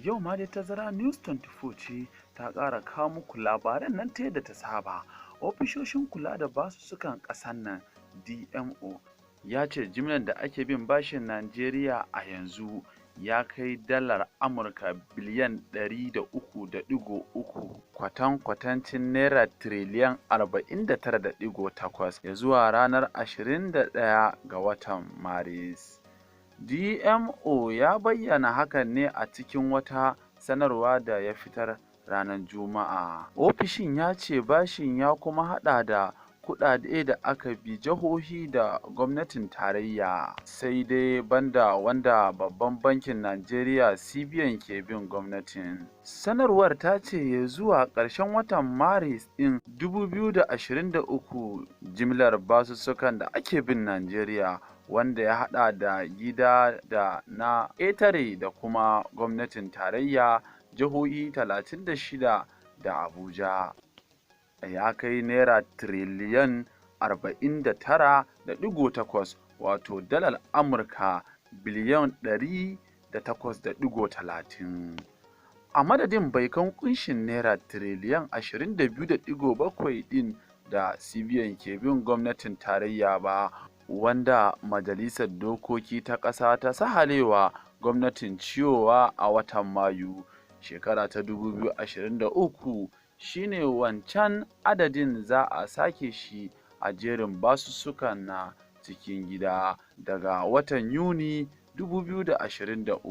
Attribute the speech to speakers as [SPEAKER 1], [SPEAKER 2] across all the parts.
[SPEAKER 1] Yau ma dai Tazara News 24 ce ta ƙara kawo muku labaran nan ta yadda ta saba. Ofishoshin kula da basussukan ƙasar nan DMO ya ce jimlar da ake bin bashin Najeriya a yanzu ya kai dalar Amurka biliyan 103.3 kwatancin naira tiriliyan 49.8 ya zuwa ranar 21 ga watan Maris. DMO ya bayyana hakan ne a cikin wata sanarwa da ya fitar ranar Juma'a. Ofishin ya ce bashin ya kuma haɗa da kuɗaɗe da aka bi jihohi da gwamnatin tarayya, sai dai banda wanda Babban Bankin Najeriya (CBN) ke bin gwamnatin. Sanarwar ta ce zuwa ƙarshen watan Maris ɗin 2023 jimlar basussukan da ake bin Najeriya, wanda ya haɗa da gida da na ƙetare da kuma gwamnatin tarayya, jihohi 36 da Abuja, ya kai naira tiriliyan 49.8 wato dalar Amurka biliyan 108.30. A madadin baikan ƙunshin naira tiriliyan 22.7 ɗin da CBN ke bin gwamnatin tarayya ba, wanda Majalisar Dokoki ta ƙasa ta sahalewa gwamnatin ciyowa a watan Mayu shekara ta 2023, shine wancan adadin za a sake shi a jerin basussukan na cikin gida daga watan Yuni 2023.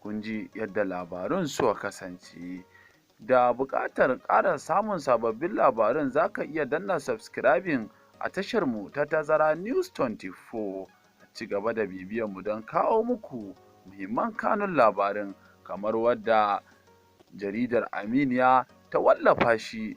[SPEAKER 1] Kun ji yadda labarun suka kasance. Da buƙatar ƙara samun sababbin labarun za ka iya danna subscribing a tasharmu ta Tazara News 24. Ci gaba da bibiyanmu don kawo muku muhimman kanun labarin kamar wadda jaridar Aminiya ta wallafa shi